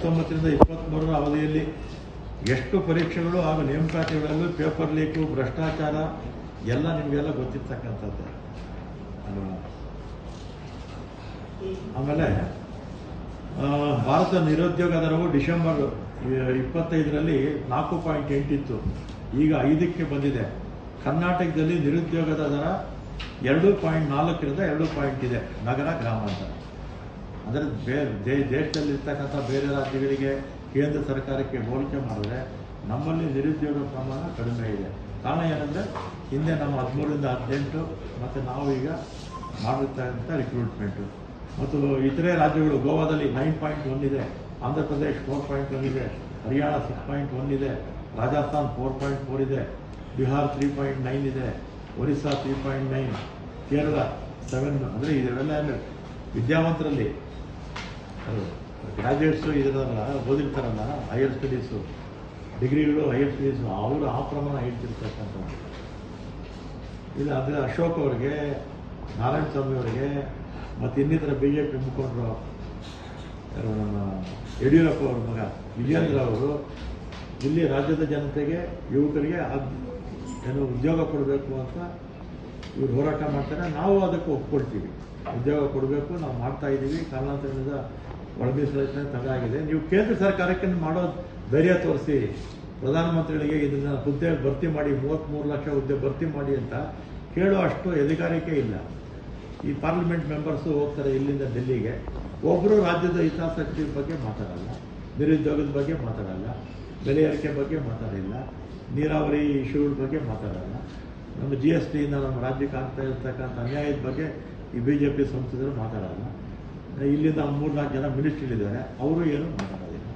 19ರಿಂದ 23ರ ಅವಧಿಯಲ್ಲಿ ಎಷ್ಟು ಪರೀಕ್ಷೆಗಳು ಹಾಗೂ ನೇಮಕಾತಿಗಳಲ್ಲೂ ಪೇಪರ್ ಲೀಕು, ಭ್ರಷ್ಟಾಚಾರ ಎಲ್ಲ ನಿಮಗೆಲ್ಲ ಗೊತ್ತಿರ್ತಕ್ಕಂಥದ್ದು ಅಲ್ವಾ. ಆಮೇಲೆ ಭಾರತ ನಿರುದ್ಯೋಗ ದರವು ಡಿಸೆಂಬರ್ 25ರಲ್ಲಿ 4.8 ಇತ್ತು, ಈಗ 5ಕ್ಕೆ ಬಂದಿದೆ. ಕರ್ನಾಟಕದಲ್ಲಿ ನಿರುದ್ಯೋಗದ ದರ 2.4ರಿಂದ 2 ಇದೆ ನಗರ ಗ್ರಾಮಾಂತರ. ಅಂದರೆ ದೇಶದಲ್ಲಿರ್ತಕ್ಕಂಥ ಬೇರೆ ರಾಜ್ಯಗಳಿಗೆ ಕೇಂದ್ರ ಸರ್ಕಾರಕ್ಕೆ ಹೋಲಿಕೆ ಮಾಡಿದ್ರೆ ನಮ್ಮಲ್ಲಿ ನಿರುದ್ಯೋಗ ಪ್ರಮಾಣ ಕಡಿಮೆ ಇದೆ. ಕಾರಣ ಏನಂದರೆ ಹಿಂದೆ ನಮ್ಮ 13ರಿಂದ 18 ಮತ್ತು ನಾವು ಈಗ ಮಾಡಿರ್ತಕ್ಕಂಥ ರಿಕ್ರೂಟ್ಮೆಂಟು. ಮತ್ತು ಇತರೆ ರಾಜ್ಯಗಳು ಗೋವಾದಲ್ಲಿ 9.1 ಇದೆ, ಆಂಧ್ರ ಪ್ರದೇಶ್ 4.1 ಇದೆ, ಹರಿಯಾಣ 6.1 ಇದೆ, ರಾಜಸ್ಥಾನ್ 4.4 ಇದೆ, ಬಿಹಾರ್ 3.9 ಇದೆ, ಒರಿಸ್ಸಾ 3.9, ಕೇರಳ 7. ಅಂದರೆ ಇದೆಲ್ಲ ವಿದ್ಯಾವಂತರಲ್ಲಿ ಗ್ರ್ಯಾಜುಯೇಟ್ಸು ಇದರಲ್ಲ ಓದಿರ್ತಾರಲ್ಲ, ಹೈಯರ್ ಸ್ಟಡೀಸು, ಡಿಗ್ರಿಗಳು, ಹೈಯರ್ ಸ್ಟಡೀಸು, ಅವರು ಆ ಪ್ರಮಾಣ ಹೇಳ್ತಿರ್ತಕ್ಕಂಥದ್ದು. ಇದು ಅಂದರೆ ಅಶೋಕ್ ಅವರಿಗೆ, ನಾರಾಯಣ ಸ್ವಾಮಿ ಅವರಿಗೆ ಮತ್ತು ಇನ್ನಿತರ BJP ಮುಖಂಡರು, ನಮ್ಮ ಯಡಿಯೂರಪ್ಪ ಅವ್ರ ಮಗ ವಿಜೇಂದ್ರ ಅವರು ಇಲ್ಲಿ ರಾಜ್ಯದ ಜನತೆಗೆ, ಯುವಕರಿಗೆ ಏನು ಉದ್ಯೋಗ ಕೊಡಬೇಕು ಅಂತ ಇವ್ರು ಹೋರಾಟ ಮಾಡ್ತಾರೆ. ನಾವು ಅದಕ್ಕೆ ಒಪ್ಕೊಳ್ತೀವಿ, ಉದ್ಯೋಗ ಕೊಡಬೇಕು, ನಾವು ಮಾಡ್ತಾ ಇದ್ದೀವಿ. ಕಾರಣಾಂತರದಿಂದ ಒಳಮೀಸಲಾತಿ ತಗಾಗಿದೆ. ನೀವು ಕೇಂದ್ರ ಸರ್ಕಾರಕ್ಕೆ ಮಾಡೋ ಧೈರ್ಯ ತೋರಿಸಿ, ಪ್ರಧಾನಮಂತ್ರಿಗಳಿಗೆ ಇದನ್ನು ಹುದ್ದೆ ಭರ್ತಿ ಮಾಡಿ, 33 ಲಕ್ಷ ಹುದ್ದೆ ಭರ್ತಿ ಮಾಡಿ ಅಂತ ಕೇಳೋ ಅಷ್ಟು ಅಧಿಕಾರಿಕೆ ಇಲ್ಲ. ಈ ಪಾರ್ಲಿಮೆಂಟ್ ಮೆಂಬರ್ಸು ಹೋಗ್ತಾರೆ ಇಲ್ಲಿಂದ ಡೆಲ್ಲಿಗೆ, ಒಬ್ಬರು ರಾಜ್ಯದ ಹಿತಾಸಕ್ತಿ ಬಗ್ಗೆ ಮಾತಾಡಲ್ಲ, ನಿರುದ್ಯೋಗದ ಬಗ್ಗೆ ಮಾತಾಡಲ್ಲ, ಬೆಲೆ ಏರಿಕೆ ಬಗ್ಗೆ ಮಾತಾಡಿಲ್ಲ, ನೀರಾವರಿ ಇಶ್ಯೂಗಳ ಬಗ್ಗೆ ಮಾತಾಡಲ್ಲ, ನಮ್ಮ GSTಯಿಂದ ನಮ್ಮ ರಾಜ್ಯಕ್ಕೆ ಆಗ್ತಾ ಇರ್ತಕ್ಕಂಥ ಅನ್ಯಾಯದ ಬಗ್ಗೆ ಈ BJP ಸಂಸದರು ಮಾತಾಡಲ್ಲ. ಇಲ್ಲಿಂದ 3-4 ಜನ ಮಿನಿಸ್ಟ್ರಿಗಳಿದ್ದಾರೆ, ಅವರು ಏನು ಮಾತಾಡಲ್ಲ.